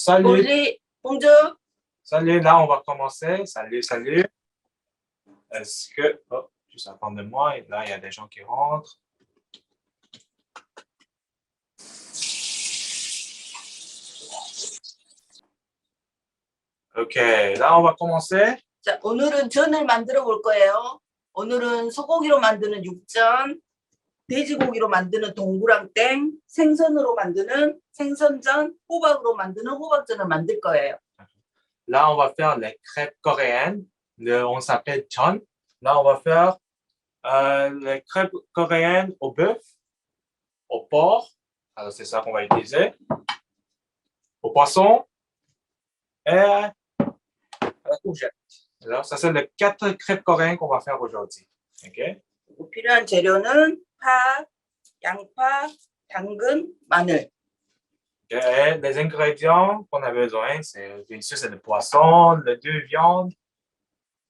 Salut. Bonjour. Salut, là, on va commencer. Salut, salut. Est-ce que... Oh, juste attendez-moi. Là, il y a des gens qui rentrent. OK, là, on va commencer. 자, 오늘은 전을 만들어 볼 거예요. 오늘은 소고기로 만드는 육전, 돼지고기로 만드는 동그랑땡, 생선으로 만드는 생선전, 호박으로 만드는 호박전을 만들 거예요. Là, on va faire les crêpes coréennes. On s'appelle Chon. Là, on va faire les crêpes coréennes au bœuf, au porc. Alors, c'est ça qu'on va utiliser. Au poisson et à la courgette. Alors, ça, c'est les 4 crêpes coréennes qu'on va faire aujourd'hui. OK? 필요한 재료는 파, 양파, 당근, 마늘. Okay. Les ingrédients qu'on a besoin, c'est bien sûr c'est le poisson, les 2 viandes,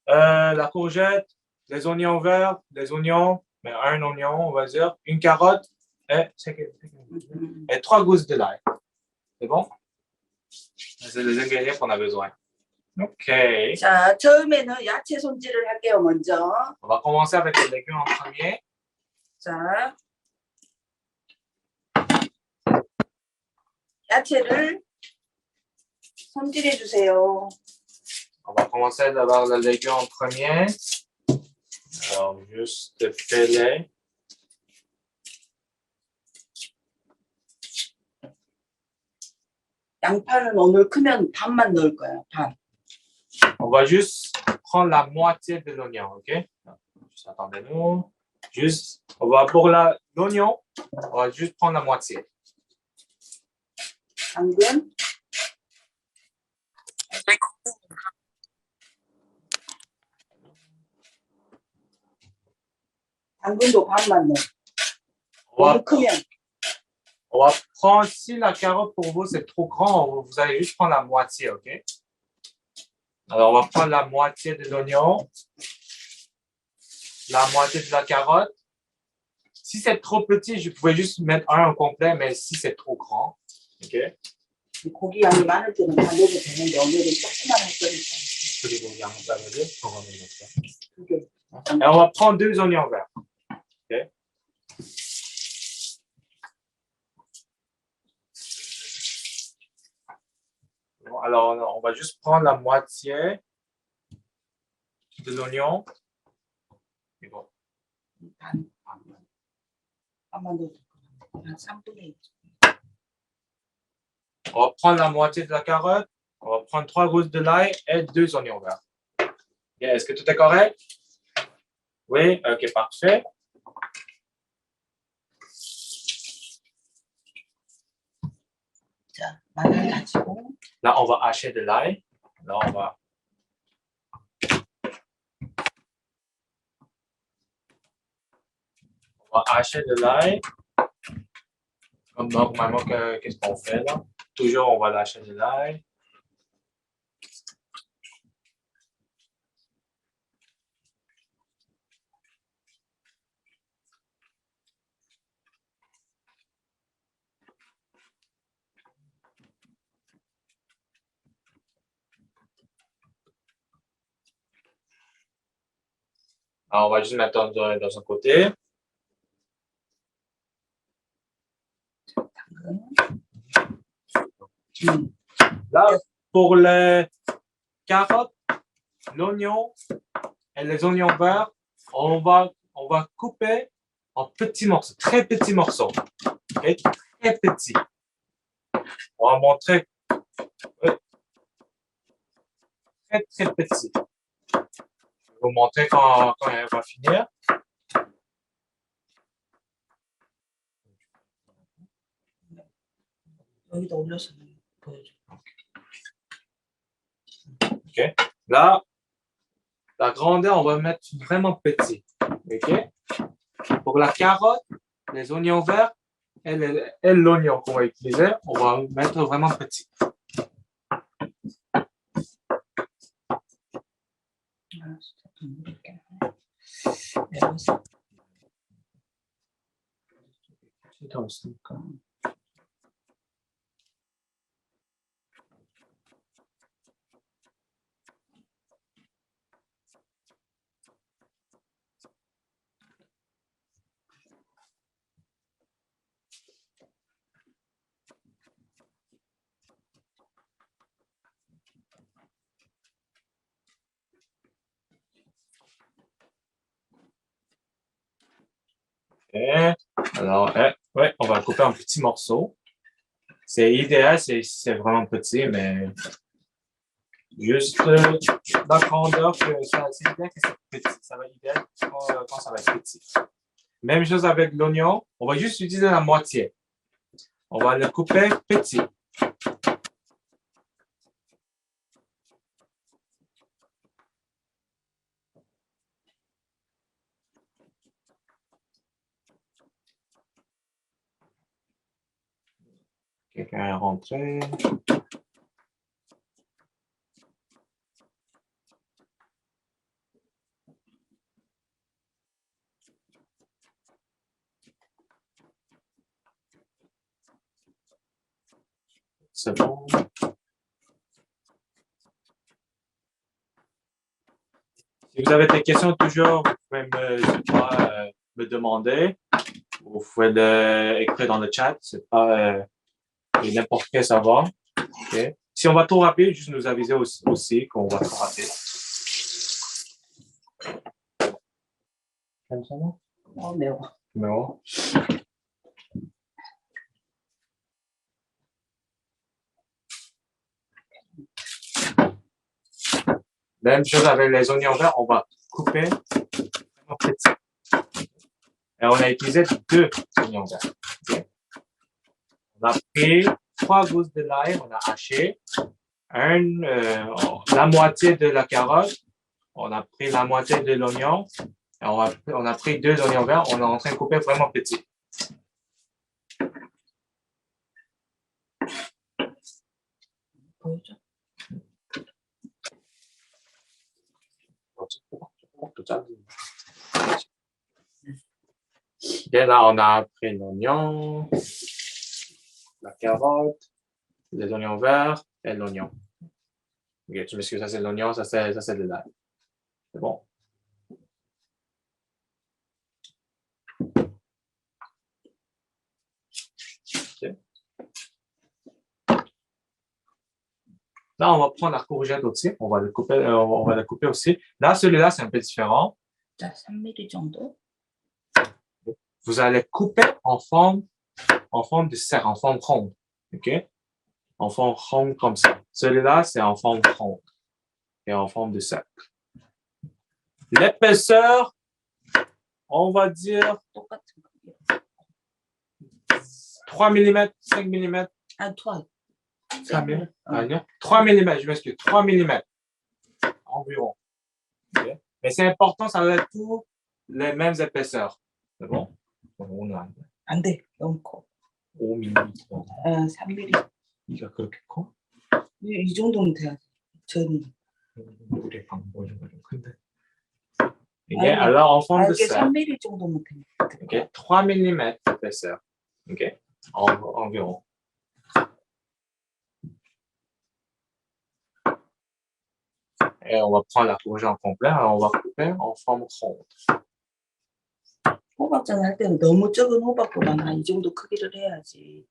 la courgette, les oignons verts, les oignons, mais un oignon, on va dire, une carotte et 3 gousses de l'ail. C'est bon? C'est les ingrédients qu'on a besoin. OK. 자, 처음에는 야채 손질을 할게요, 먼저. On va commencer avec les légumes en premier. 자, 야채를 손질해 주세요. On va commencer d'abord les légumes en premier. Alors, juste peler. 양파는 오늘 크면 반만 넣을 거예요, 반. On va juste prendre la moitié de l'oignon, OK? Juste attendez-nous. Juste, on va pour l'oignon, on va juste prendre la moitié. 당근. 당근도 반만 넣어. 너무 크면. On va prendre, si la carotte pour vous c'est trop grand, vous allez juste prendre la moitié, OK? Alors, on va prendre la moitié de l'oignon, la moitié de la carotte. Si c'est trop petit, je pouvais juste mettre un au complet, mais si c'est trop grand, OK? 고기 양이 많을 때는 다 넣어도 되는데 오늘은 조금만 할 거니까. 그리고 양파를 Et on va prendre 2 oignons verts. OK? Bon, alors, on va juste prendre la moitié de l'oignon. Et bon. On va prendre la moitié de la carotte. On va prendre 3 gousses de l'ail et 2 oignons verts. Okay, est-ce que tout est correct? Oui? OK, parfait. Là, on va hacher de l'ail. Là, on va hacher de l'ail. Comme normalement, qu'est-ce qu'on fait là? Toujours, on va lâcher de l'ail. Alors, on va juste mettre dans un côté. Là, pour les carottes, l'oignon et les oignons verts, on va couper en petits morceaux, très petits morceaux. Okay? Très petits. On va montrer très, très petits. Je vais vous montrer quand elle va finir. OK. Là, la grandeur, on va mettre vraiment petit. OK. Pour la carotte, les oignons verts et l'oignon qu'on va utiliser, on va mettre vraiment petit. Alors, ouais, on va le couper en petits morceaux. C'est idéal, c'est vraiment petit, mais juste la grandeur que ça, c'est idéal que c'est petit. Ça va être idéal quand ça va être petit. Même chose avec l'oignon. On va juste utiliser la moitié. On va le couper petit. Quelqu'un est rentré. C'est bon. Si vous avez des questions, toujours, vous pouvez me demander. Vous pouvez l'écrire dans le chat. C'est pas n'importe quel savoir. Okay. Si on va trop rapide, juste nous aviser aussi qu'on va trop rapide. Comme ça, non? Non. Même chose avec les oignons verts, on va couper vraiment petit. Et on a utilisé 2 oignons verts. Okay. On a pris 3 gousses de l'ail, on a haché. La moitié de la carotte. On a pris la moitié de l'oignon. On a pris 2 oignons verts. On est en train de couper vraiment petit. Et là, on a pris l'oignon, la carotte, les oignons verts et l'oignon. Ok, tu m'excuses, ça c'est l'oignon, ça c'est de l'ail. C'est bon. Okay. Là, on va prendre la courgette aussi. On va le couper aussi. Là, celui-là, c'est un peu différent. 자, 3mm 정도. Vous allez couper en forme de cercle, en forme ronde. OK? En forme ronde comme ça. Celui-là, c'est en forme ronde et en forme de cercle. L'épaisseur, on va dire 3 mm, 5 mm. 아, 3. 3 mm, je m'excuse, 3 mm environ. Okay. Mais c'est important, ça va être tous les mêmes épaisseurs. C'est bon? 안 돼. 너무 커. 5mm. 3mm. 이가 그렇게 커? 이 정도면 돼야지. 전이. 우리 방법이 좀 큰데. 이게 alors en forme de 이게 cercle. 3mm 정도면 돼. Okay. 3 mm d'épaisseur. Okay. Environ. Et on va prendre la courgette en complet, on va couper en forme ronde. 호박전 할 때는 너무 적은 호박보다는 이 정도 크기를 해야지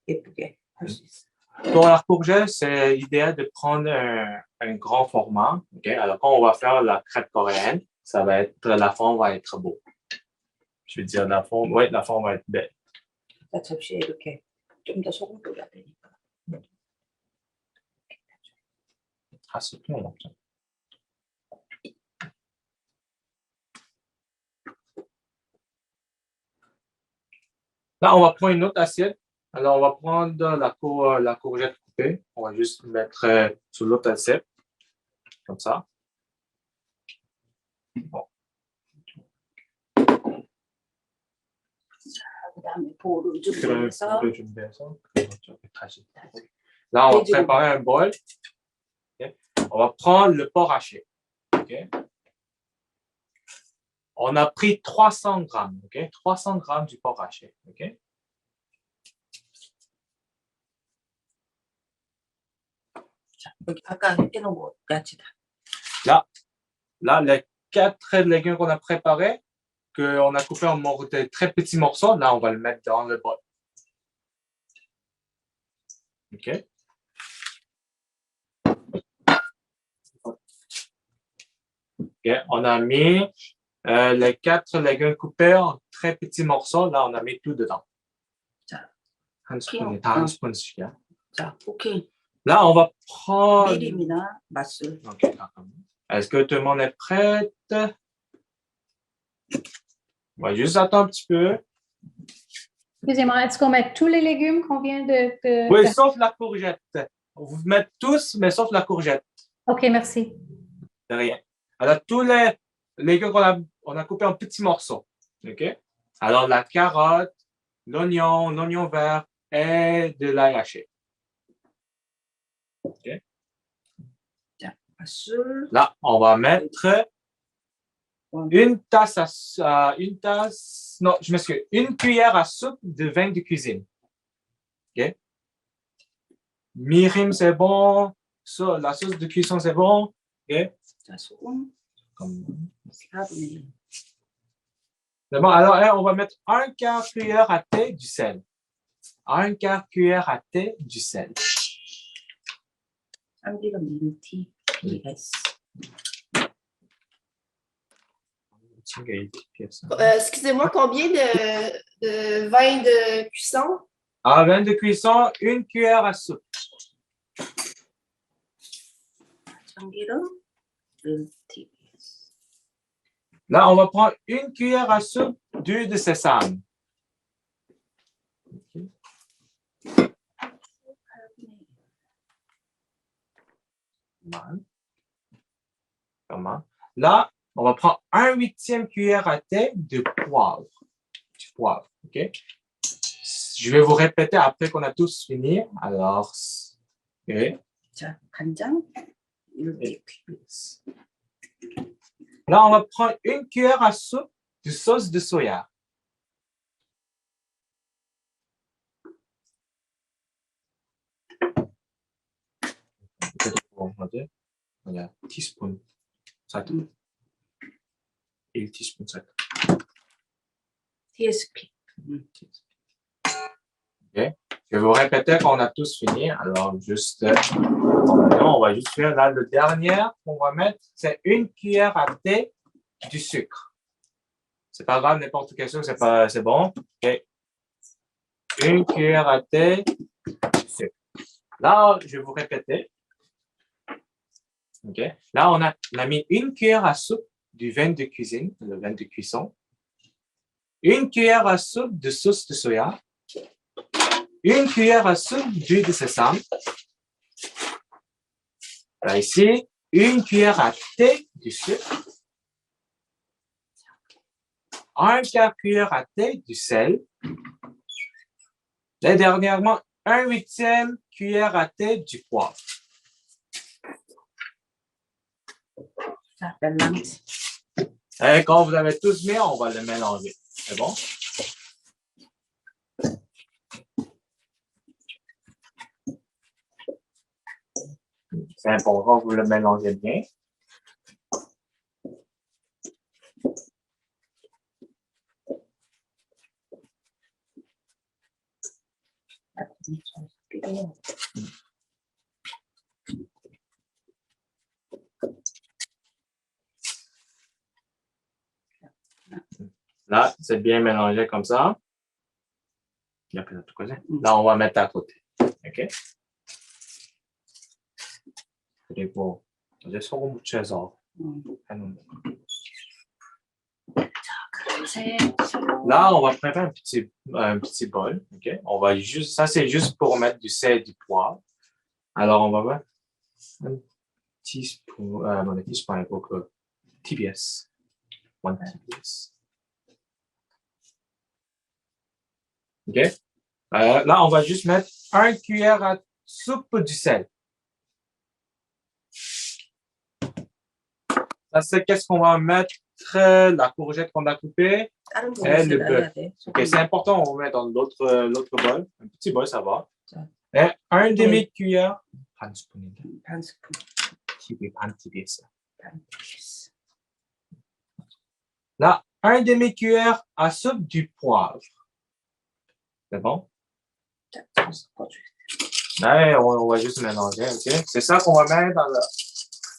예쁘게 할 수 있어. Pour la courgette, c'est idéal de prendre un grand format. Okay? Alors, quand on va faire la crêpe coréenne, la forme va être beau. Je veux dire, la forme va être belle. 자, 접시에 이렇게 좀 더 소금 뿌려야 되니까. c'est tout, on Là, on va prendre une autre assiette. Alors, on va prendre la courgette coupée. On va juste mettre sur l'autre assiette. Comme ça. Bon. 그다음에 볼을 준비해서 Là, on va préparer un bol. Okay. On va prendre le porc haché. Okay. On a pris 300 grammes. Okay. 300 grammes du porc haché. Okay. 아까 해놓은 거 야채다. Là, les 4 légumes qu'on a préparés, qu'on a coupé en très petits morceaux, là, on va le mettre dans le bol. OK? OK, on a mis Les 4 légumes coupés en très petits morceaux, là, on a mis tout dedans. 자, 한 스푼에 다 한 스푼씩이야. 자, 오케이. Là, on va prendre. 미림이나 맛술. Ok, d'accord. Est-ce que tout le monde est prêt? On va juste attendre un petit peu. Excusez-moi, est-ce qu'on met tous les légumes qu'on vient de Oui, faire? sauf la courgette. On vous met tous, mais sauf la courgette. OK, merci. De rien. Alors, tous les légumes on a coupés en petits morceaux. OK? Alors, la carotte, l'oignon vert et de l'ail haché. OK? 맛술. Là, on va mettre une tasse, non, je m'excuse, une cuillère à soupe de vin de cuisine. OK? Mirim, c'est bon. La sauce de cuisson, c'est bon. OK? 자, 소금. Comme... 4분의 1. C'est bon. Alors, hein, on va mettre un quart cuillère à thé du sel. Un quart cuillère à thé du sel. 참기름 1티. yes. Excusez-moi, combien de vin de cuisson? À vin de cuisson, une cuillère à soupe. 참기름 1티. Là, on va prendre une cuillère à soupe d'huile de sésame. Okay. Comment? Là, on va prendre 1/8 cuillère à thé de poivre. Du poivre, OK? Je vais vous répéter après qu'on a tous fini. Alors, OK? 자, 간장 1티. Là, on va prendre une cuillère à soupe de sauce de soya. On va dire, teaspoon. 살짝. 1 teaspoon 살짝. TSP. OK? Je vais vous répéter qu'on a tous fini. Alors, juste, on va juste faire là le dernier qu'on va mettre, c'est une cuillère à thé du sucre. C'est pas grave, n'importe quelle chose, c'est bon. OK? Une cuillère à thé du sucre. Là, je vais vous répéter. OK? Là, on a mis une cuillère à soupe du vin de cuisine, le vin de cuisson. Une cuillère à soupe de sauce de soya. Une cuillère à soupe d'huile de sésame. Là, ici, une cuillère à thé du sucre. Un quart cuillère à thé du sel. Et dernièrement, 1/8 cuillère à thé du poivre. 자, 멜랑지. Et quand vous avez tous mis, on va le mélanger. C'est bon? C'est important que vous le mélangez bien. Là, c'est bien mélangé comme ça. Là, on va mettre à côté. OK? 그리고 이제 소금 무쳐서 해놓는 거. Là, on va préparer un petit bol. OK? On va juste, ça, c'est juste pour mettre du sel et du poivre. Alors, on va mettre un teaspoon, non, teaspoon, TBS. 1 TBS. OK? Là, on va juste mettre 1 cuillère à soupe du sel. Ça, c'est qu'est-ce qu'on va mettre? La courgette qu'on a coupée et le bœuf. OK, c'est important, on va mettre dans l'autre bol. Un petit bol, ça va. Et 1 demi-cuillère. 반 스푼인데. 반 스푼. 반 TBS. 반 TBS. Là, 1 demi-cuillère à soupe du poivre. C'est bon? Là, on va juste mélanger, OK? C'est ça qu'on va mettre dans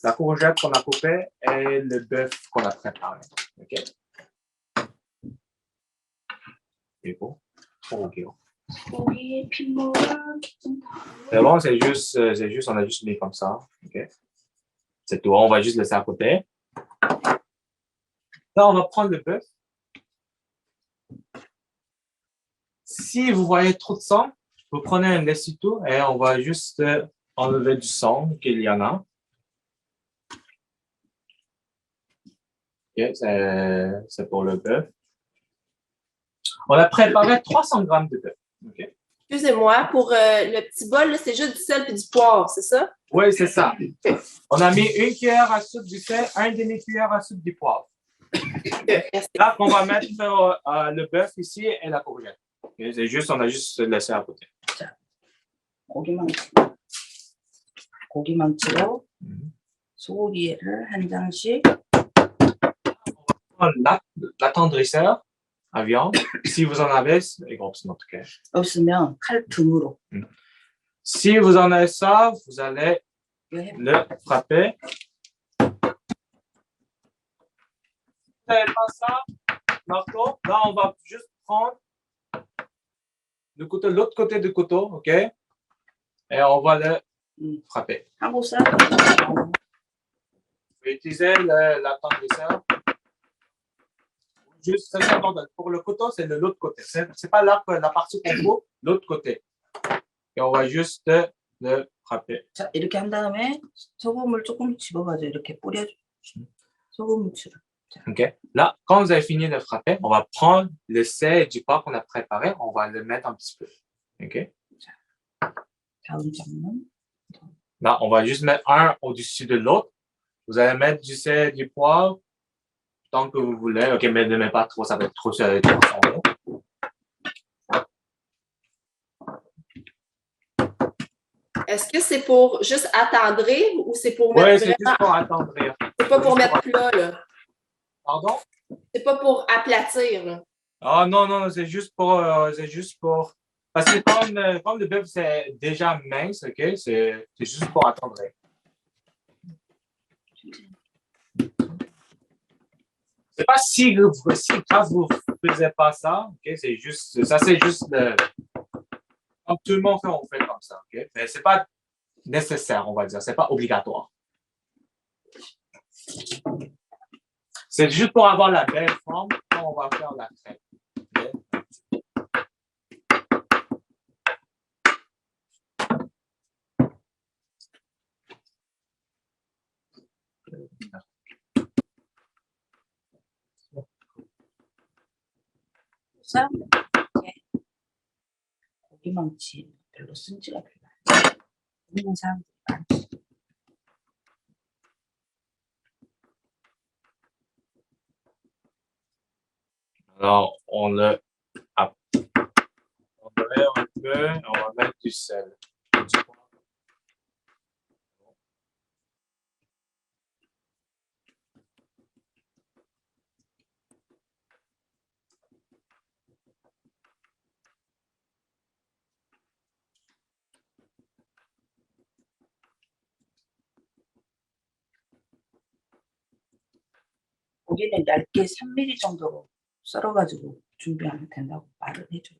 la courgette qu'on a coupée et le bœuf qu'on a préparé. OK? 그리고 소고기요. 고기, 핏물을 C'est bon, c'est juste, on a juste mis comme ça. OK? C'est tout. On va juste laisser à côté. Là, on va prendre le bœuf. Si vous voyez trop de sang, vous prenez un lessito et on va juste enlever du sang qu'il y en a. OK, c'est pour le bœuf. On a préparé 300 grammes de bœuf. OK? Excusez-moi, pour le petit bol, là, c'est juste du sel et du poivre, c'est ça? Oui, c'est ça. On a mis 1 cuillère à soupe du sel, 1 demi-cuillère à soupe du poivre. Merci. Là, on va mettre le bœuf ici et la courgette. Okay? C'est juste, on a juste laissé à côté. 고기망치로 Mhm. 소고기를 한 장씩 L'attendrisseur à viande, si vous en avez, c'est en tout cas. 없으면 칼 등으로 Si vous en avez ça, vous allez 이거 해. le frapper. Si vous n'avez pas ça, marteau, là, on va juste prendre le couteau, l'autre côté du couteau, OK? Et on va le frapper. 한국 사람 Vous pouvez utiliser l'attendrisseur. Juste, pour le couteau, c'est de l'autre côté. C'est pas là la partie qu'on coupe, l'autre côté. Et on va juste le frapper. 자, 이렇게 한 다음에 소금을 조금 집어가지고 이렇게 뿌려줘. 소금무추를. OK? Là, quand vous avez fini de frapper, on va prendre le sel du porc qu'on a préparé, on va le mettre un petit peu. OK? 다음 장면. Là, on va juste mettre un au-dessus de l'autre. Vous allez mettre du sel, du poivre, tant que vous voulez. OK, mais ne mettez pas trop, ça va être trop salé. Est-ce que c'est pour juste attendrir ou c'est pour mettre Oui, c'est juste vraiment... pour attendrir. C'est pas pour mettre plat, là. Pardon? C'est pas pour aplatir, là. Ah non, non, c'est juste pour. Parce que comme le bœuf, c'est déjà mince, OK? C'est juste pour attendrir. C'est pas si grave vous ne faisiez pas ça, OK? C'est juste comme tout le monde fait, on fait comme ça, OK? Mais c'est pas nécessaire, on va dire. C'est pas obligatoire. C'est juste pour avoir la belle forme quand on va faire la crêpe. OK? 쌈 고기망치 별로 쓴 지가 별로 안 돼. 있는 사람들이 많지. Alors, on le lève un peu, on va mettre du sel. Du poivre. 고기는 얇게 3mm 정도로 썰어가지고 준비하면 된다고 말을 해줘.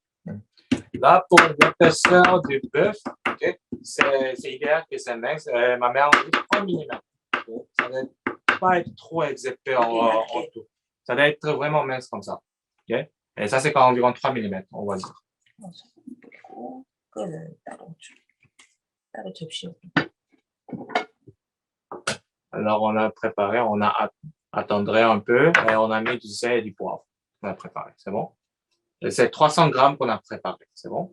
Là, pour l'épaisseur du bœuf, okay, c'est idéal que c'est mince. Ma mère a dit 3 mm. Okay? Ça ne doit pas être trop épais en tout. Ça doit être vraiment mince comme ça. Okay? Et ça, c'est environ 3 mm, on va dire. 소금 뿌리고 끓을 따로 접시에. Alors, on a préparé, on a attendri un peu et on a mis du sel et du poivre. On a préparé, c'est bon? Et c'est 300 grammes qu'on a préparé, c'est bon?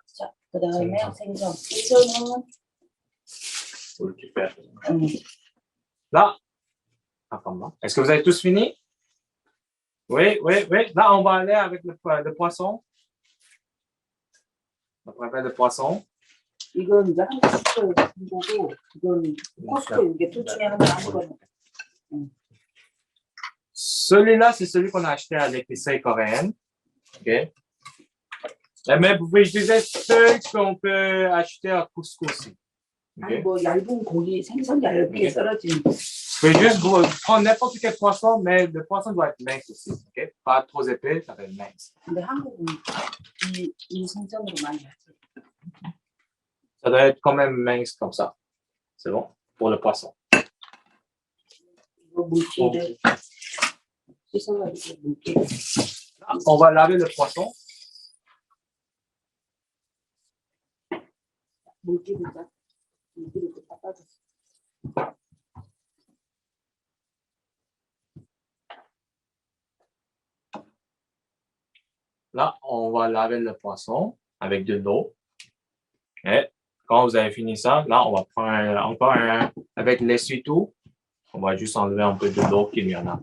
자, 그 다음에 생선. 생선은 Faut le faire. 음, Là, attends, est-ce que vous avez tous fini? Oui, oui, oui. Là, on va aller avec le poisson. On va préparer le poisson. 이건 이제 한국스 거고 이건 코스코 이게 둘 중에 하나 아무거나. Celui-là, c'est celui qu'on a acheté à l'épicerie coréenne. OK? Mais vous pouvez utiliser celui qu'on peut acheter à Costco aussi. 아니 Ok? 뭐 얇은 고기 생선 얇게 네. 썰어진 Vous pouvez juste prendre n'importe quel poisson, mais le poisson doit être mince aussi. Ok? Pas trop épais, ça va être mince. 근데 한국은 이 생선으로 많이 하지. Ça doit être quand même mince comme ça. C'est bon? Pour le poisson. 이거 물기를 씻어가지고 물기. On va laver le poisson. 물기를 닦아줘. Là, on va laver le poisson avec de l'eau. Et quand vous avez fini ça, là, on va prendre encore avec l'essuie-tout. On va juste enlever un peu de l'eau qu'il y en a.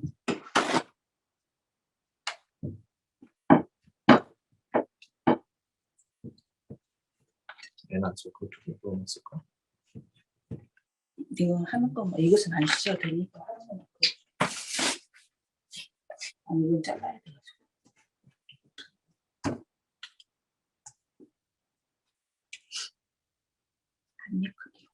C'est quoi? 이거 하는 거 이것은 안 씻어도 되니까 하는 건 없고. 아니 이건 잘라야 돼. 한입 크기.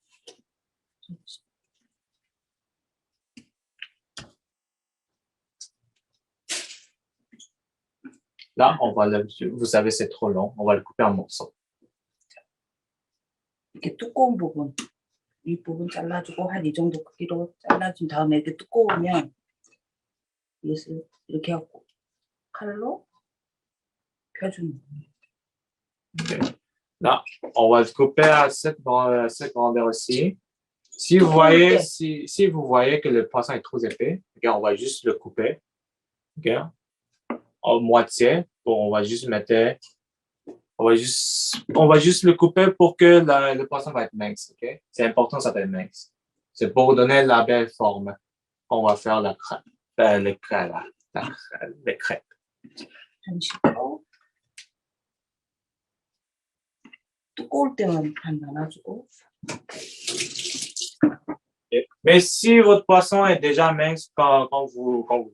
Là, on va le, vous savez, c'est trop long. On va le couper en morceaux. 이렇게 두꺼운 부분, 이 부분 잘라주고 한 이 정도 크기로 잘라준 다음에 이렇게 두꺼우면 이것을 이렇게 하고 칼로 펴주는 거예요. Okay. Là, on va le couper à cette grandeur aussi. Si vous voyez, si vous voyez que le poisson est trop épais, okay, on va juste le couper. Okay, en moitié. Bon, on va juste le couper pour que le poisson va être mince. Okay? C'est important, ça va être mince. C'est pour donner la belle forme. On va faire la crêpe. Les crêpes. 한식으로 두꺼울 때만 반 나눠주고. Okay. Mais si votre poisson est déjà mince,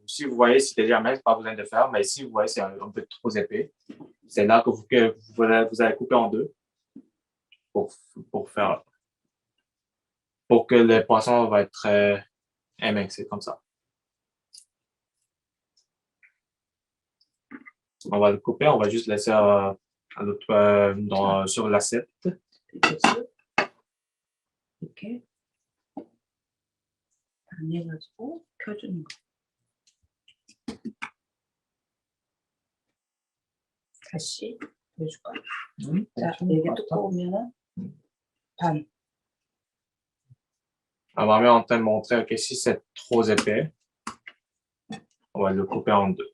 si vous voyez c'est déjà mince, pas besoin de faire. Mais si vous voyez c'est un peu trop épais, c'est là que vous allez couper en deux pour que le poisson va être très émincé comme ça. On va le couper, on va juste laisser sur l'assiette. 이렇게 반해가지고 펴주는 거. 다시 보여줄까? 자, 이게 두꺼우면은 반. On va même en train de montrer que si c'est trop épais, on va le couper en deux.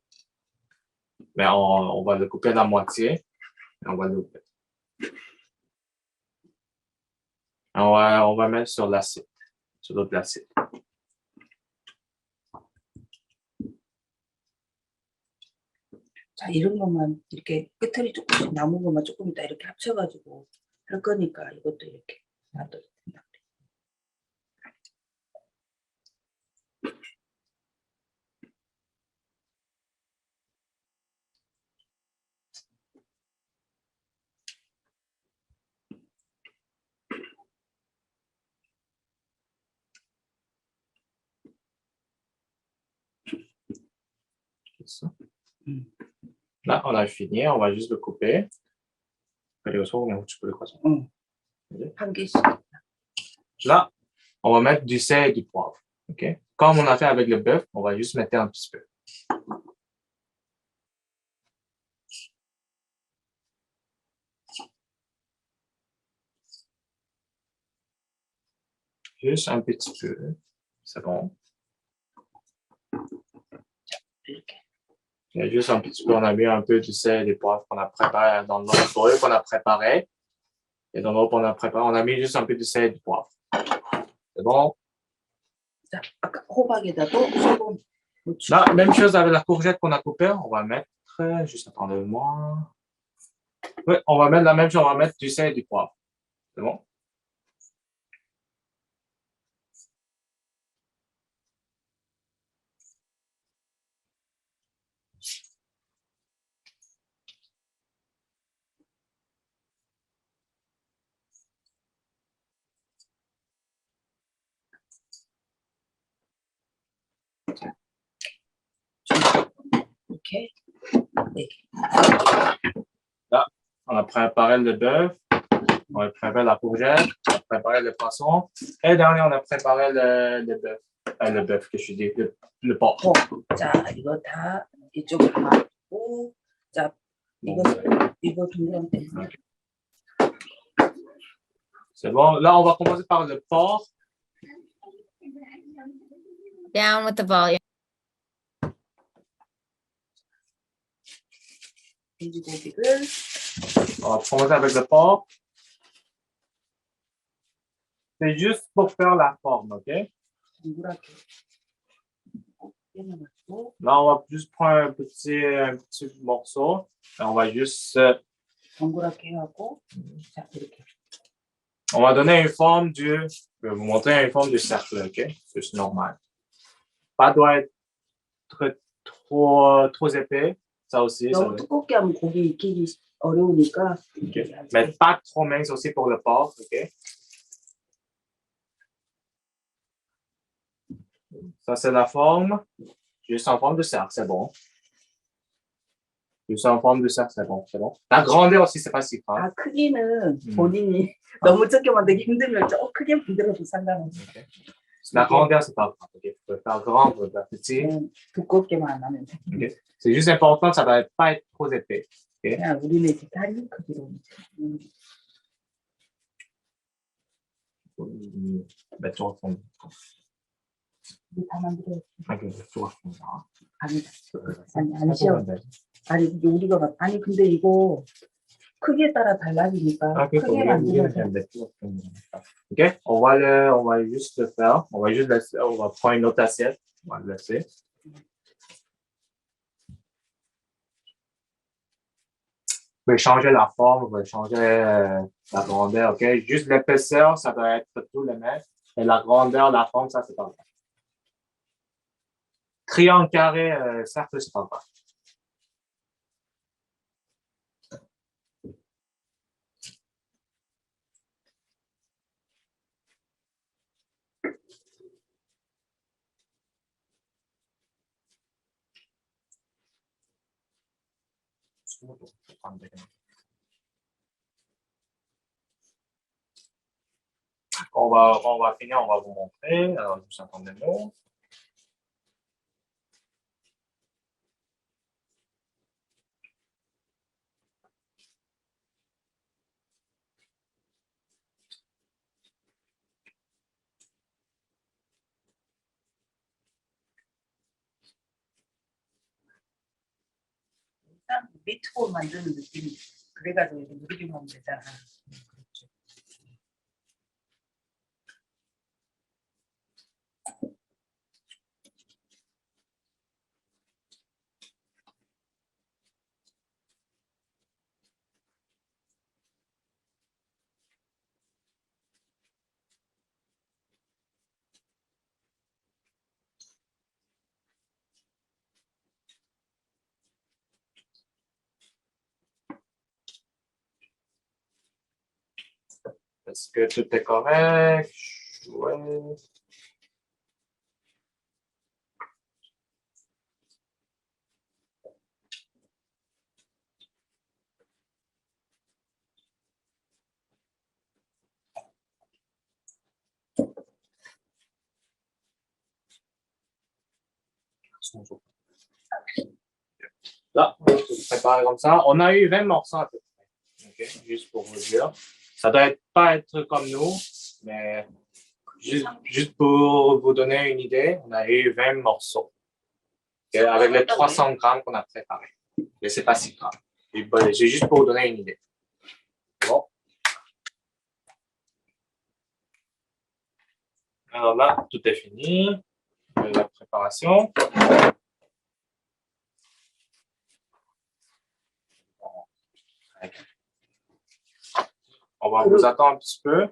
Mais on va le couper la moitié et on va le couper. On va mettre sur l'assiette, sur l'autre assiette. 자, 이런 것만 이렇게 끝털이 조금씩 남은 것만 조금 이따 이렇게 합쳐가지고 할 거니까 이것도 이렇게 놔둬도 된다. Là, on a fini, on va juste le couper. 한 개씩. Là, on va mettre du sel et du poivre. Okay? Comme on a fait avec le bœuf, on va juste mettre un petit peu. Juste un petit peu. C'est bon. 이렇게. Il y a juste un petit peu, on a mis un peu du sel et du poivre qu'on a préparé dans notre bol qu'on a préparé. Et dans l'autre qu'on a préparé, on a mis juste un peu du sel et du poivre. C'est bon? 자, 아까 호박에다도 소금, 고추. Là, même chose avec la courgette qu'on a coupée, on va mettre, juste attendez-moi. Oui, on va mettre la même chose, on va mettre du sel et du poivre. C'est bon? 이렇게 4개. On a préparé le bœuf, on a préparé la courgette, on a préparé le poisson. Et dernier, on a préparé le bœuf, que je dis, le porc. 자, 이거 다 이쪽으로 놔두고, 자, 이거 동그랗게. C'est bon. Là, on va commencer par le porc. Down with the volume. 돼지고기를 On va commencer avec le porc. C'est juste pour faire la forme, OK? 동그랗게 떼어가지고 Là, on va juste prendre un petit morceau. Et on va juste, 동그랗게 해갖고, 자, 이렇게. on va donner une forme je vais vous montrer une forme de cercle, OK? C'est juste normal. Pas doit être trop épais. Ça aussi, ça 너무 두껍게 하면 고기 익히기 어려우니까. OK. Mais pas trop mince aussi pour le porc, OK? Ça, c'est la forme. Juste en forme de cercle, c'est bon. Juste en forme de cercle, c'est bon, c'est bon. La grandeur aussi, c'est pas si grave. 아, 크기는 본인이 너무 적게 만들기 힘들면 좀 크게 만들어도 상관없어. OK. La grandeur, c'est pas grave. OK? Vous pouvez faire grand, vous pouvez faire petit. 그냥 두껍게만 안 하면 돼. OK? C'est juste important, ça ne doit pas être trop épais. 그냥 우리는 이렇게 다리 크기로. Ben, tu retournes. 우리 다 만들어. OK, tu retournes. 아니 시험. 아니 이게 아니 근데 이거 크기에 따라 달라지니까 OK, 크게 만들면 돼. OK, on va juste le faire. On va juste laisser, on va prendre une autre assiette. On va le laisser. Vous pouvez changer la forme, vous pouvez changer la grandeur, OK? Juste l'épaisseur, ça doit être tout le même. Et la grandeur, la forme, ça, c'est pas grave. Triangle carré, cercle, c'est pas grave. On va finir, on va vous montrer. Alors, juste entendre les mots. 딱 미트볼 만드는 느낌이. 그래가지고 이렇게 누르기만 하면 되잖아. 그렇죠. Est-ce que tout est correct? Ouais. Là, on se prépare comme ça. On a eu 20 morceaux à peu près. OK? Juste pour vous dire. Ça doit pas être comme nous, mais juste pour vous donner une idée, on a eu 20 morceaux. OK? Avec les 300 grammes qu'on a préparés. Mais c'est pas si grave. C'est juste pour vous donner une idée. Bon. Alors là, tout est fini. La préparation. On va vous attendre un petit peu.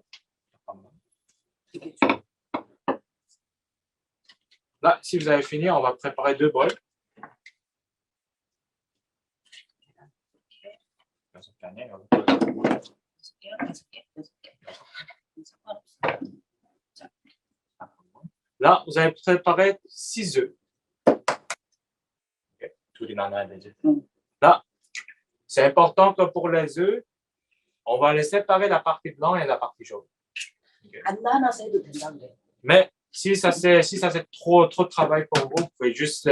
Là, si vous avez fini, on va préparer 2 bols. Là, vous allez préparer 6 œufs. 둘이 나눠야 되지. 응. Là, c'est important que pour les œufs, on va les séparer la partie blanche et la partie jaune. 안 나눠서 해도 된다 그래. Mais si ça c'est trop de travail pour vous, vous pouvez juste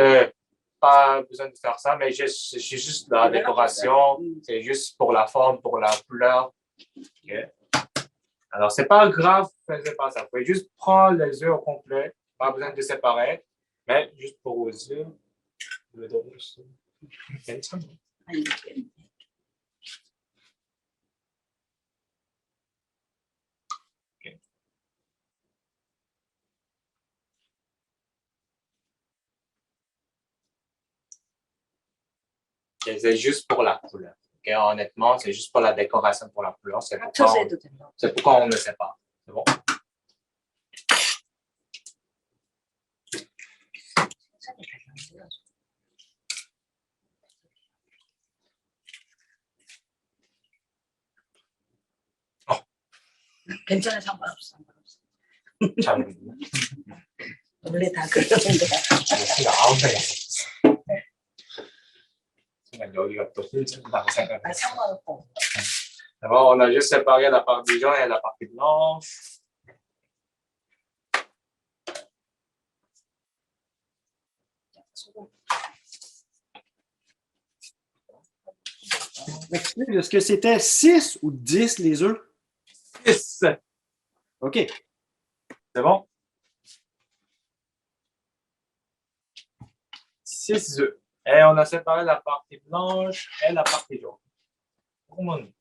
pas besoin de faire ça, mais c'est juste la décoration, c'est juste pour la forme, pour la couleur. Okay. Alors c'est pas grave, faites pas ça. Vous pouvez juste prendre les œufs au complet, pas besoin de séparer, mais juste pour vos œufs, le donner aussi. 아니, C'est juste pour la couleur. Okay? Honnêtement, c'est juste pour la décoration, pour la couleur. C'est 합쳐서 해도 된다. pourquoi on ne sait pas. C'est bon? 괜찮아, 상관없어. 잘 모르겠네. 원래 다 그러는 거야. 순간 여기가 또 힘들다고 생각했어. 아, 상관없고. D'abord, on a juste séparé la partie jaune et la partie blanche. Excuse, est-ce que c'était 6 ou 10 les œufs? 6. OK. C'est bon? 6 œufs. Et on a séparé la partie blanche et la partie jaune. 그러면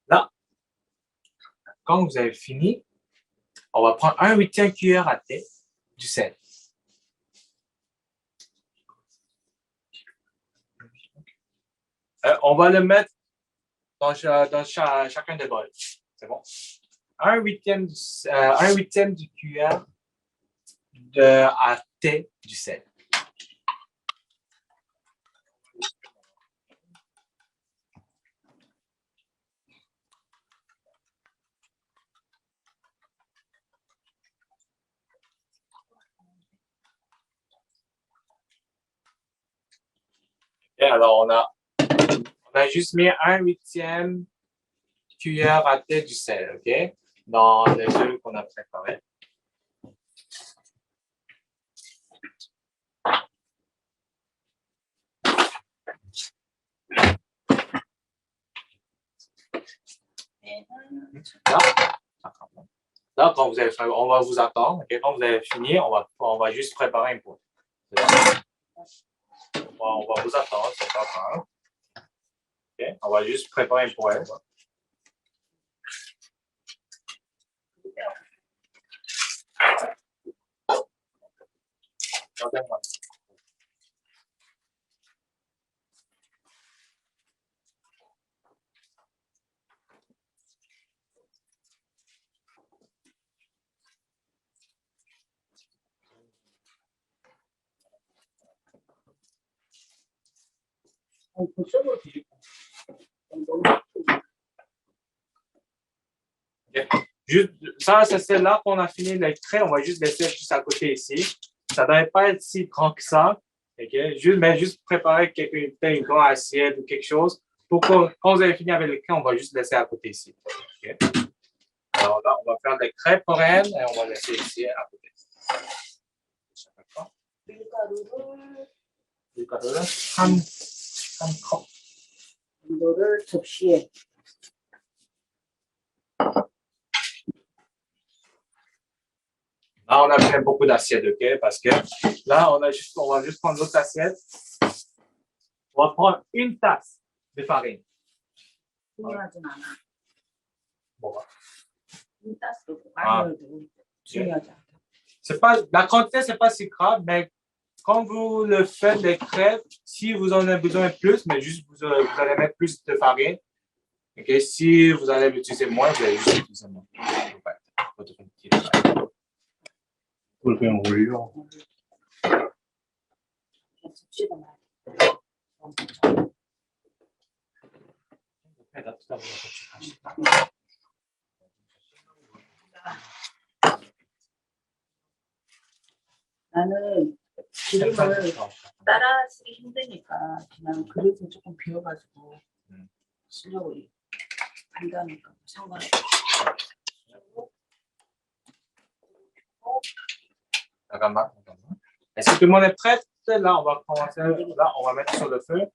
là, quand vous avez fini, on va prendre 1/8 cuillère à thé du sel. On va le mettre dans chacun des bols. C'est bon? 1/8 de cuillère à thé du sel. Et alors, on a juste mis 1/8 cuillère à thé du sel, OK? Dans les œufs qu'on a préparés. Là, quand vous avez fait, on va vous attendre. Okay? Quand vous avez fini, on va juste préparer un pot. On va vous attendre, c'est pas grave. Okay? On va juste préparer un poêle. Juste, ça c'est là qu'on a fini l'extrait. On va juste laisser juste à côté ici. Ça ne devrait pas être si grand que ça. Okay? Juste préparer une grande assiette ou quelque chose. Pour que, quand vous avez fini avec le crêpes, on va juste laisser à côté ici. Okay? Alors là, on va faire des crêpes coréennes et on va laisser ici à côté. 밀가루를 한 컵. 이거를 접시에. Là, on a fait beaucoup d'assiettes, OK? Parce que là, on va juste prendre l'autre assiette. On va prendre une tasse de farine. 중요하진 않아. Bon. 많이 넣어도 중요하지 않아. La quantité, c'est pas si grave, mais quand vous le faites des crêpes, si vous en avez besoin de plus, mais juste vous allez mettre plus de farine. OK? Si vous allez l'utiliser moins, vous allez juste utiliser moins. 그걸 그냥 올려. 접시에다 놔. 그림을 따라 쓰기 힘드니까 그냥 그릇을 조금 비워가지고 쓰려고 한다니까 상관없어. 잠깐만. Est-ce que tout le monde est prêt? Là, on va commencer. Là, on va mettre sur le feu.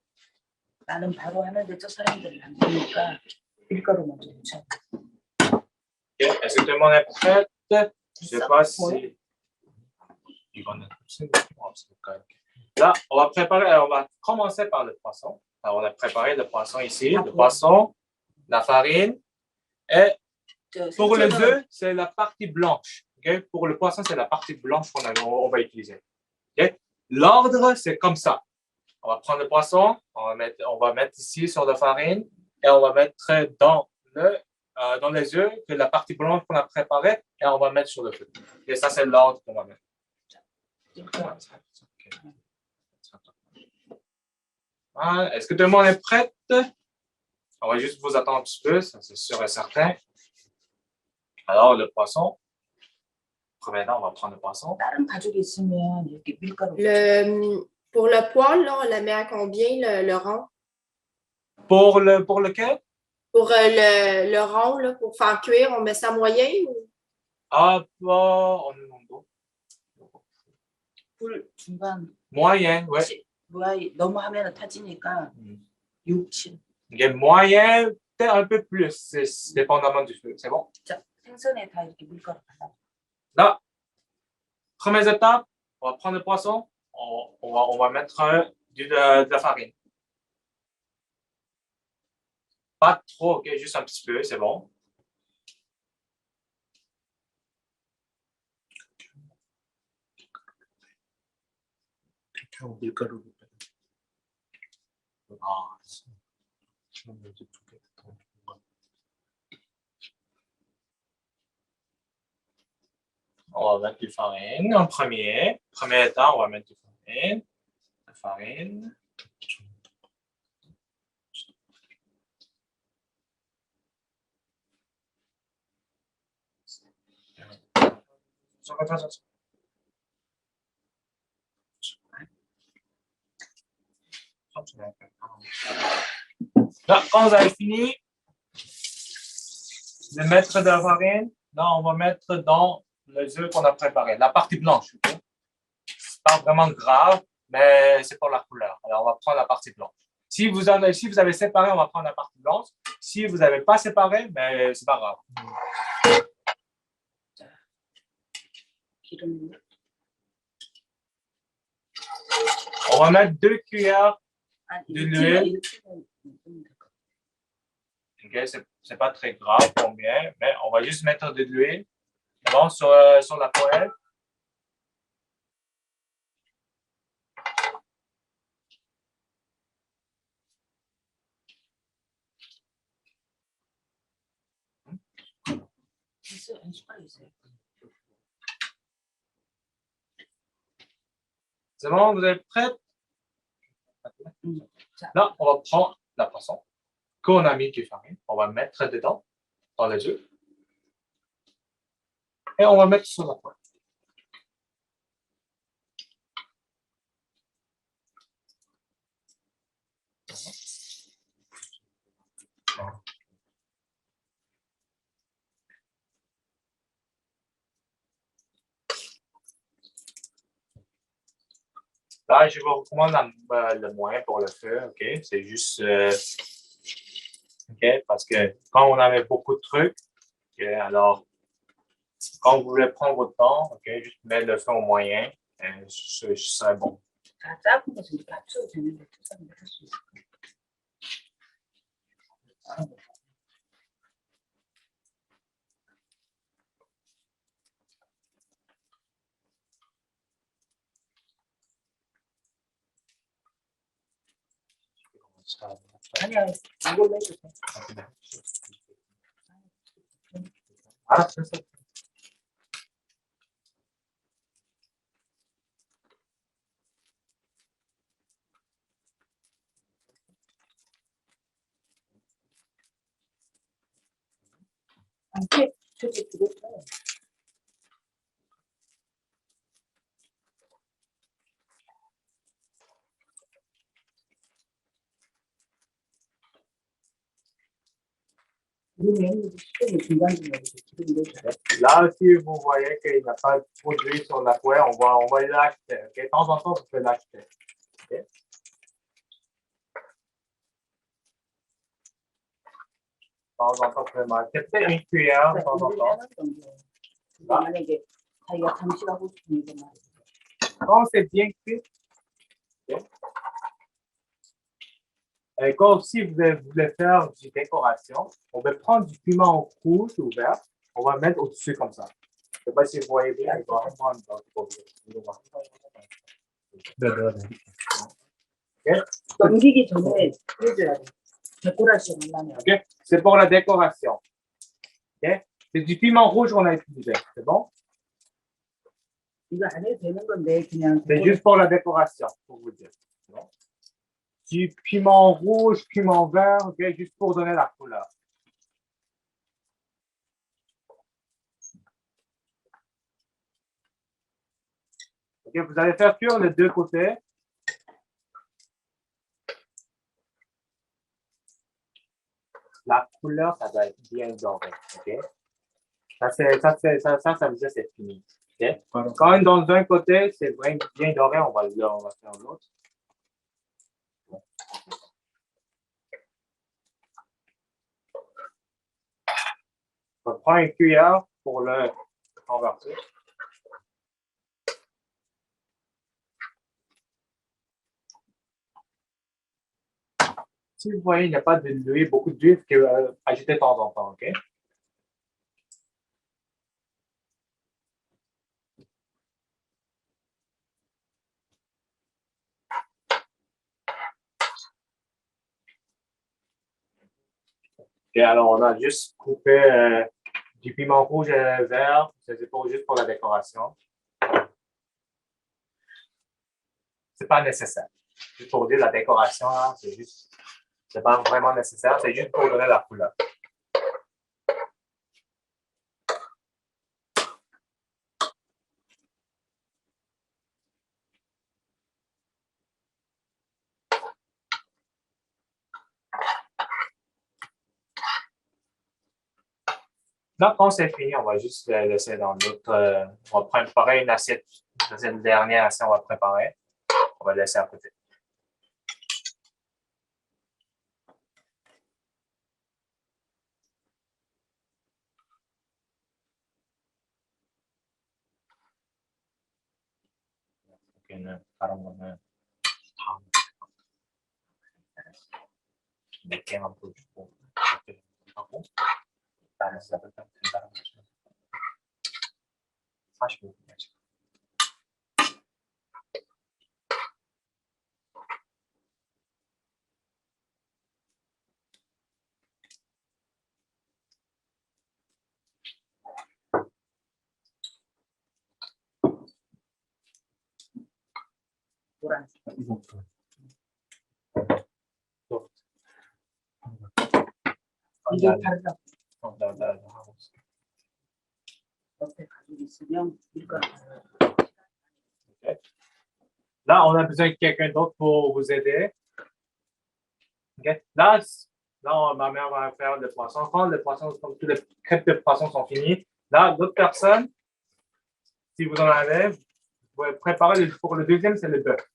나는 바로 하는데 저 사람들은 안 되니까 밀가루 먼저 묻혀. Ok. Est-ce que tout le monde est prêt? Je sais pas si. 이거는 없으니까. Là, on va préparer. On va commencer par le poisson. Alors, on a préparé le poisson ici. Le poisson, la farine. Et pour les œufs, c'est la partie blanche. Okay? Pour le poisson, c'est la partie blanche qu'on va utiliser. Okay? L'ordre, c'est comme ça. On va prendre le poisson, on va mettre ici sur la farine et on va mettre dans les œufs que la partie blanche qu'on a préparée et on va mettre sur le feu. Et ça, c'est l'ordre qu'on va mettre. Voilà. Est-ce que tout le monde est prêt? On va juste vous attendre un petit peu, ça c'est sûr et certain. Alors, le poisson. Premièrement, on va prendre le poisson. 다른 가족이 있으면 이렇게 밀가루. Pour le poêle, là, on la met à combien, le rond? Pour lequel? Pour le rond, là, pour faire cuire, on met ça moyen? Ou? Ah, 어느 정도? 불 중간. Moyen, ouais. 너무 하면 타지니까 6, 7. Il est moyen, peut-être un peu plus, c'est dépendamment du feu. C'est bon? 자, 생선에 다 이렇게 밀가루 발라. Là, première étape, on va prendre le poisson, on va mettre de la farine. Pas trop, ok, juste un petit peu, c'est bon. On va mettre du farine en premier. Premier état, on va mettre du farine. La farine. Là, quand vous avez fini de mettre de la farine, là, on va mettre dans les œufs qu'on a préparés, la partie blanche. Okay? C'est pas vraiment grave, mais c'est pour la couleur. Alors, on va prendre la partie blanche. Si vous avez séparé, on va prendre la partie blanche. Si vous n'avez pas séparé, mais c'est pas grave. On va mettre 2 cuillères de l'huile. Okay, c'est pas très grave combien, mais on va juste mettre de l'huile sur la poêle. C'est bon, vous êtes prêts? Là, on va prendre la poisson qu'on a mis du farine. On va mettre dedans, dans les œufs. Et on va mettre sur la poêle. Là, je vous recommande le moins pour le feu, ok? C'est juste, ok? Parce que quand on avait beaucoup de trucs, okay, alors, quand vous voulez prendre votre temps, ok? Juste mettre le feu au moyen, ce serait bon. 작은 것은 이렇게 합쳐도 되는데 두 사람이 할 수 있어. 아니야, 이걸로 해도 돼. 알았어. 저기 그랬어. 그러면 시간이 중간중간에 기름도 잘. Là, si vous voyez qu'il n'y a pas trop d'huile sur la poêle, on va l'acheter. Ok? De temps en temps, vous pouvez l'acheter. Ok? De temps en temps, vous pouvez m'acheter peut-être une cuillère de temps en temps. 만약에 자기가 잠식하고 싶으면 이제 막 Quand c'est bien cuit, ok? Et quand aussi vous voulez faire du décoration, on va prendre du piment rouge ou vert, on va le mettre au-dessus comme ça. Je ne sais pas si vous voyez bien, il va prendre dans le produit. 넘기기 전에 해줘야 돼. 데코레이션 하려면. Ok? C'est pour la décoration. Ok? C'est du piment rouge qu'on a utilisé. C'est bon? 이거 안 해도 되는 건데 그냥 C'est juste pour la décoration, pour vous dire. C'est bon? Du piment rouge, piment vert, ok? Juste pour donner la couleur. Ok, vous allez faire cuire les deux côtés. La couleur, ça doit être bien doré. Ok? Ça veut dire c'est fini. Ok? Quand dans un côté, c'est bien doré, on va faire l'autre. On prend une cuillère pour le renverser. Si vous voyez, il n'y a pas d'huile, beaucoup d'huile que ajouter de temps en temps, ok? Et alors, on a juste coupé du piment rouge et vert, c'est juste pour la décoration. C'est pas nécessaire. Juste pour dire la décoration, c'est pas vraiment nécessaire, c'est juste pour donner la couleur. Là, quand c'est fini, on va juste le laisser dans l'autre. On va préparer une assiette. C'est une dernière assiette, on va préparer. On va le laisser à côté. 여기는 다른 거는 다음 몇 개만 보여주고 이렇게 하고 그다음에 시작을 된다는 거죠. 45분이야 지금. 노란색. 이게 다르다. 나 하고 있어. 옆에 가지고 있으면 밀가루. Là, on a besoin de quelqu'un d'autre pour vous aider. Okay. Là, ma mère va faire le poisson. Quand le poisson, comme tous les crêpes de poisson sont finis, là, d'autres personnes, si vous en avez, vous pouvez préparer pour le deuxième, c'est le bœuf.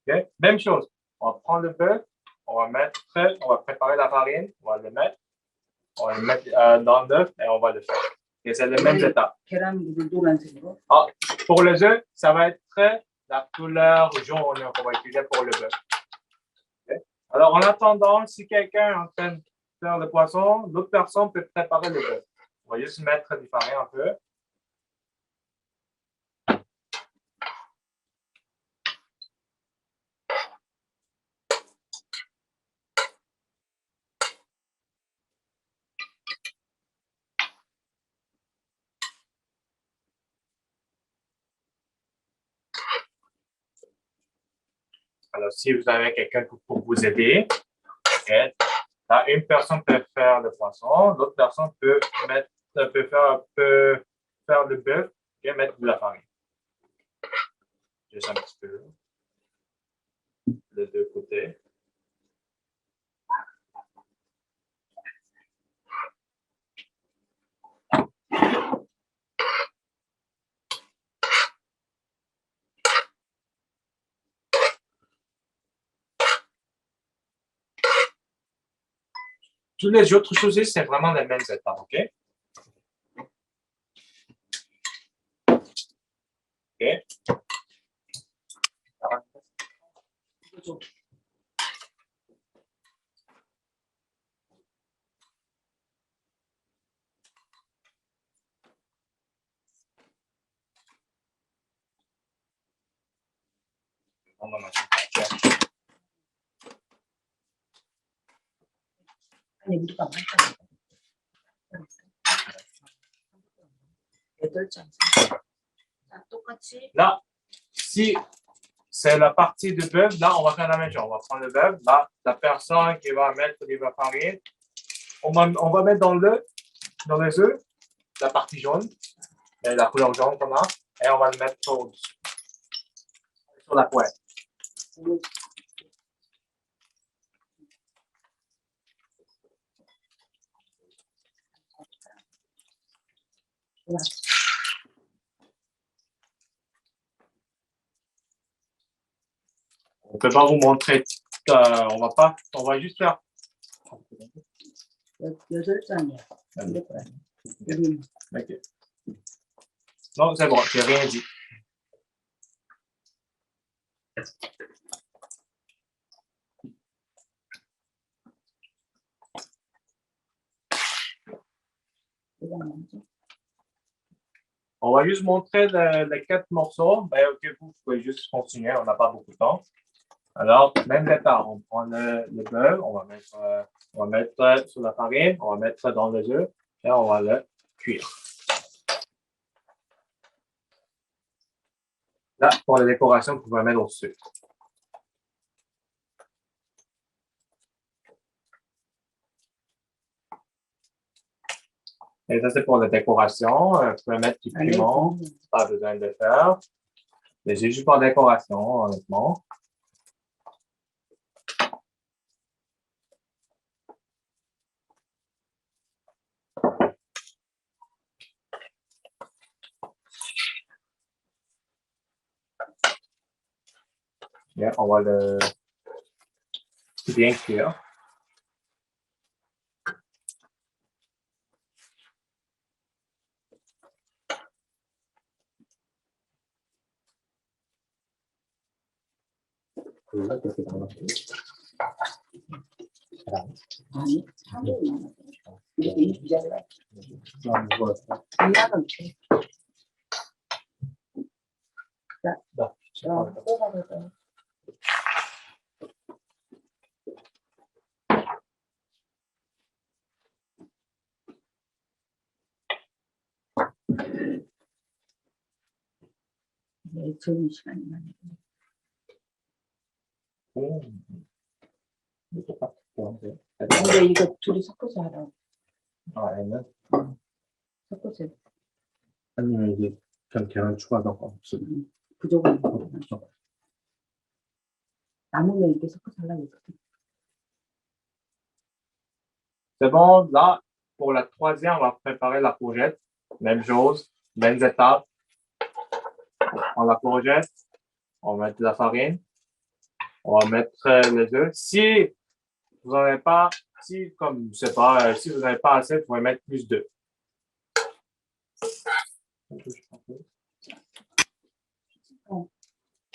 Okay. Même chose. On va prendre le bœuf, on va préparer la farine, on va le mettre dans l'œuf et on va le faire. Et c'est les mêmes étapes. 계란물을 노란색으로. Pour les œufs, ça va être la couleur jaune qu'on va utiliser pour le bœuf. Okay. Alors, en attendant, si quelqu'un est en train de faire le poisson, l'autre personne peut préparer le bœuf. On va juste mettre du farine un peu. Alors, si vous avez quelqu'un pour vous aider, okay, là, une personne peut faire le poisson, l'autre personne peut faire le bœuf et mettre de la farine. Juste un petit peu. Les deux côtés. toutes les autres choses, c'est vraiment les mêmes étapes, OK? OK. On va mettre ça. 아니 우리가 말했잖아. 8장. 자, 똑같이 Là, si c'est la partie de bœuf, là, on va faire la même chose. On va prendre le bœuf. Là, la personne qui va mettre de la farine, on va mettre dans les œufs la partie jaune, la couleur jaune qu'on a, et on va le mettre au-dessus, sur la poêle. On ne peut pas vous montrer, on va juste faire. 8장이야. Ok. Non, c'est bon, j'ai rien dit. On va juste montrer les 4 morceaux. Ben, ok, vous pouvez juste continuer, on n'a pas beaucoup de temps. Alors, même état, on prend le beurre, on va mettre sur la farine, on va mettre dans les œufs et on va le cuire. Là, pour la décoration, vous pouvez mettre au-dessus. Et ça, c'est pour la décoration. Vous pouvez mettre du piment, pas besoin de faire. C'est juste pour la décoration, honnêtement. Bien, on va le bien cuire. 아니, 한국은 이렇게 입잖아. 이하는 돼. 자, 뽑아내자. 네, 좋은 시간이 많이. 근데 이거 둘이 섞어서 하라고. 아, 얘는? 섞어서. 아니면 이게 그냥 계란 추가하던 거 없어요? 부족한 거. 남으면 이렇게 섞어서 하려고 했거든. C'est bon, là, pour la troisième, on va préparer la courgette. Même chose, mêmes étapes. On la courgette, on va mettre de la farine, on va mettre les œufs. Si vous n'en avez pas, si, comme, je sais pas, si vous n'avez pas assez, vous pouvez mettre plus d'œufs.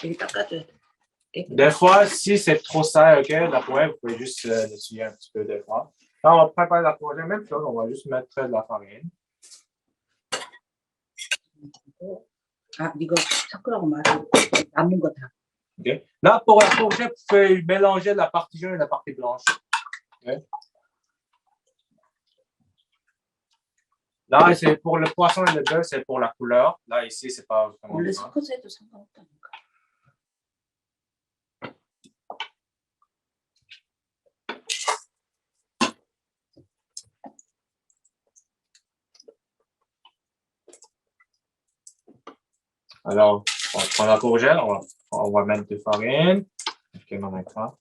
여기 닦아줘야 돼. Des fois, si c'est trop sale, ok, la poêle, vous pouvez juste l'essuyer un petit peu des fois. Là, on va préparer la courgette, même chose, on va juste mettre de la farine. 아, 이거 섞으라고 말해. 남는 거 다. Okay. Là, pour la courgette, vous pouvez mélanger la partie jaune et la partie blanche. Okay. Là, c'est pour le poisson et le bœuf, c'est pour la couleur. Là, ici, c'est pas vraiment. 원래 섞어서 해도 상관없다니까. Alors, on prend la courgette, on va mettre de farine. Ok, on met ça.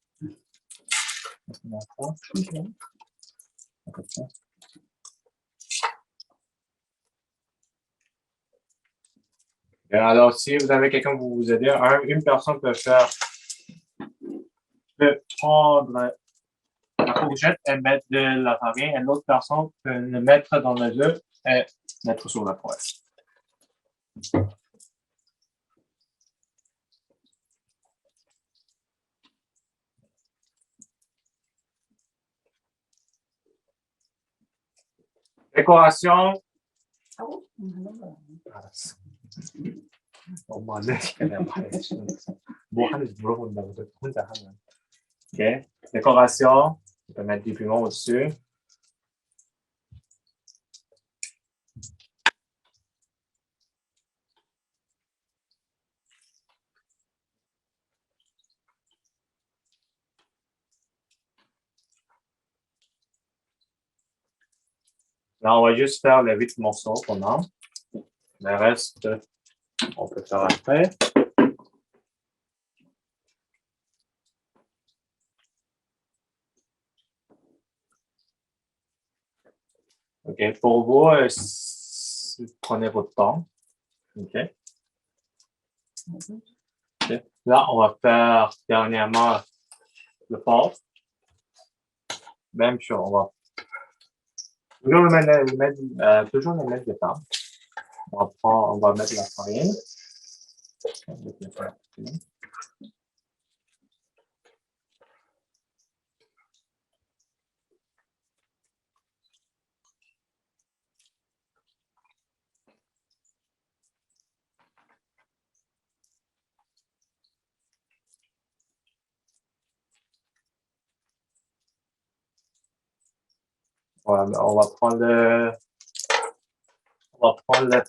Et alors, si vous avez quelqu'un pour vous aider, une personne peut prendre la fourchette et mettre de la farine et l'autre personne peut le mettre dans les œufs et mettre sur la poêle. Décoration. 알았어. 엄마는 그냥 말해줘. 뭐 하는지 물어본다고 혼자 하면. Ok. Décoration. On peut mettre des piments au-dessus. Là, on va juste faire les 8 morceaux qu'on a. Le reste, on peut faire après. OK. Pour vous, prenez votre temps. OK. OK. Là, on va faire dernièrement le porc. Même chose, on va toujours toujours le mettre de temps. On va mettre la farine. Voilà, on va prendre le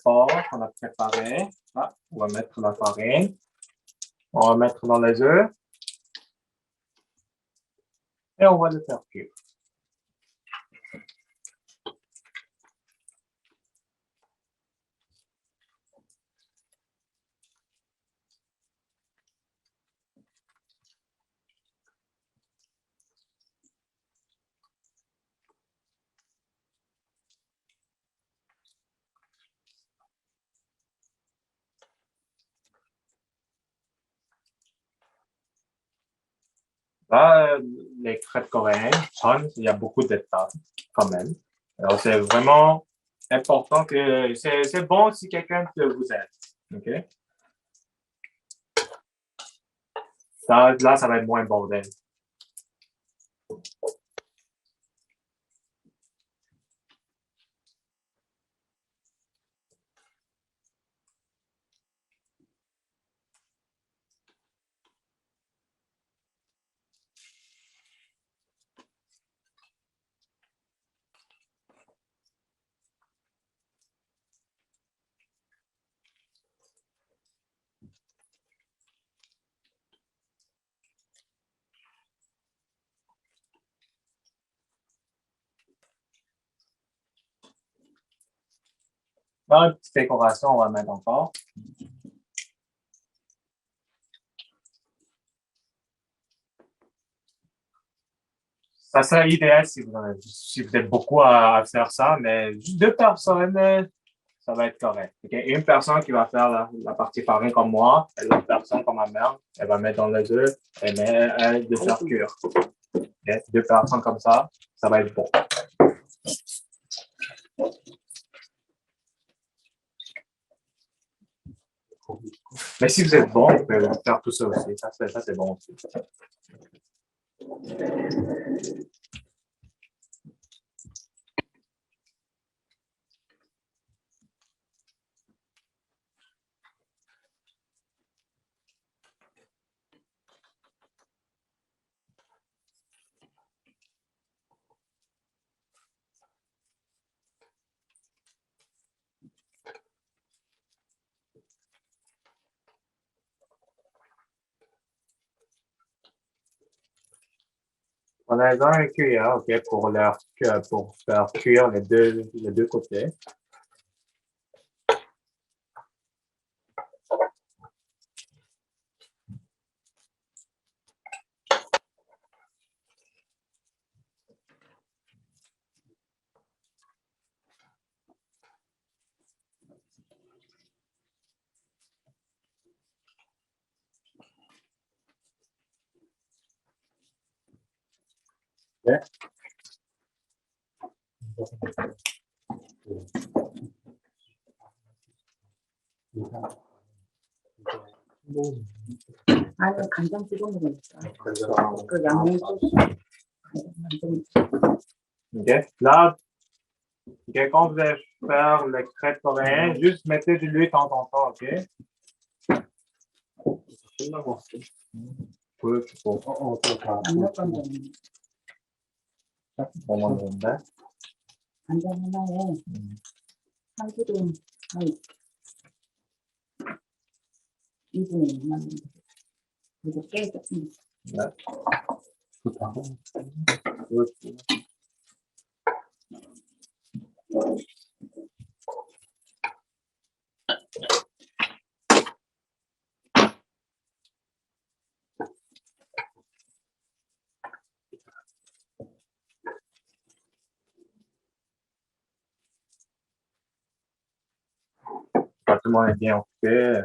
porc qu'on a préparé. Ah, on va mettre la farine. On va mettre dans les œufs. Et on va le faire cuire. Là, les crêpes coréennes, il y a beaucoup d'étapes quand même. Alors, c'est vraiment important que c'est bon si quelqu'un vous aide. OK? Là, ça va être moins bordel. Dans la petite décoration, on va mettre encore. Ça serait idéal si vous êtes beaucoup à faire ça, mais juste 2 personnes, ça va être correct. Okay? Une personne qui va faire la partie farine comme moi, et l'autre personne comme ma mère, elle va mettre dans les œufs et de faire cuire. Okay? 2 personnes comme ça va être bon. Mais si vous êtes bon, vous pouvez faire tout ça aussi. Ça c'est bon aussi. On a un cuillère, OK, pour faire cuire les deux côtés. 아니 간장 찍어 먹으니까 그 양념 소스 OK. Là, OK, quand vous allez faire les crêpes coréennes, juste mettez de l'huile de temps en temps, OK? 양념 간장 간장 하나에 참기름 한 2분의 1만 그리고 깨 조금 Tout le monde est bien occupé.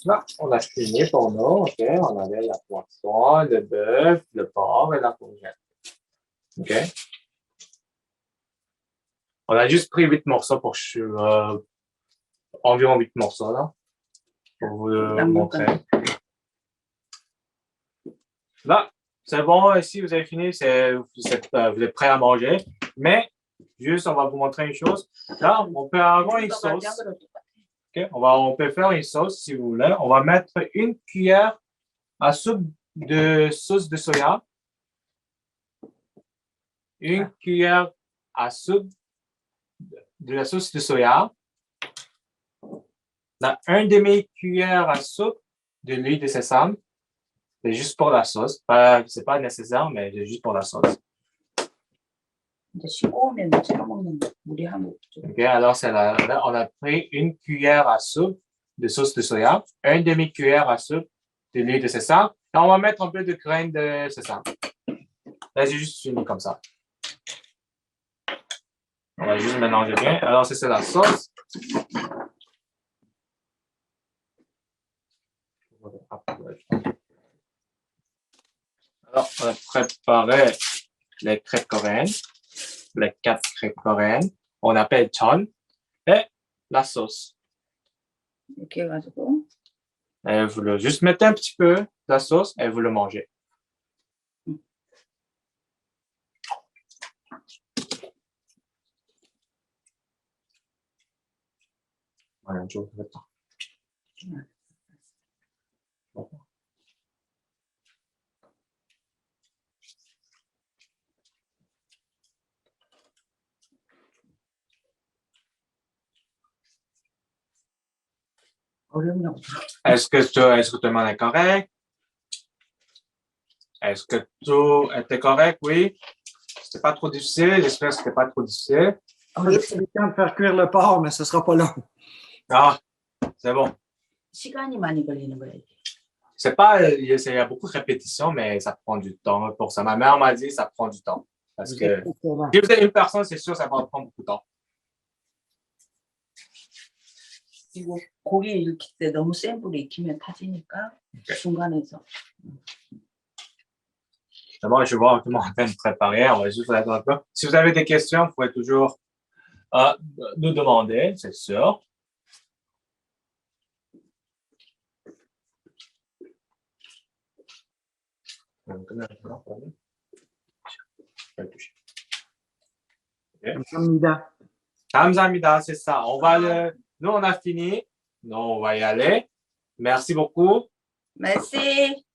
Là, on a fini pour nous, OK? On avait la poisson, le bœuf, le porc et la courgette. OK? On a juste pris 8 morceaux pour environ 8 morceaux, là, pour vous montrer. Là, c'est bon, ici, vous avez fini, vous êtes prêt à manger, mais juste, on va vous montrer une chose. Là, on peut avoir une sauce. Okay. On peut faire une sauce si vous voulez. On va mettre une cuillère à soupe de sauce de soya. Une cuillère à soupe de la sauce de soya. Là, un demi-cuillère à soupe de l'huile de sésame. C'est juste pour la sauce. C'est pas nécessaire, mais c'est juste pour la sauce. 이제 싱거우면 찍어 먹는 물이 한 쪽. OK, alors là, on a pris une cuillère à soupe de sauce de soya, un demi-cuillère à soupe de l'huile de sésame. Et on va mettre un peu de graines de sésame. Là, j'ai juste fini comme ça. On va juste mélanger bien. Alors, c'est la sauce. Alors, on a préparé les crêpes coréennes. Les 4 crêpes coréennes. On appelle chon. Et la sauce. 이렇게 해가지고 Et vous le juste mettez un petit peu de la sauce et vous le mangez. Voilà, je vous attends. 어렵냐고. Est-ce que tout le monde est correct? Est-ce que tout était correct? Oui. C'était pas trop difficile. J'espère que c'était pas trop difficile. C'est le temps de faire cuire le porc, mais ce sera pas long. Ah, c'est bon. 시간이 많이 걸리는 거야 이게. C'est pas, il y a beaucoup de répétitions, mais ça prend du temps pour ça. Ma mère m'a dit ça prend du temps. Parce que si vous êtes une personne, c'est sûr, ça va prendre beaucoup de temps. 그리고 고기 익힐 때 너무 센 불에 익히면 타지니까 중간에서. D'abord, je vais voir comment on va me préparer. On va juste faire un peu. Si vous avez des questions, vous pouvez toujours nous demander, c'est sûr. Kamsahamnida, c'est ça. Nous, on a fini. Nous, on va y aller. Merci beaucoup. Merci.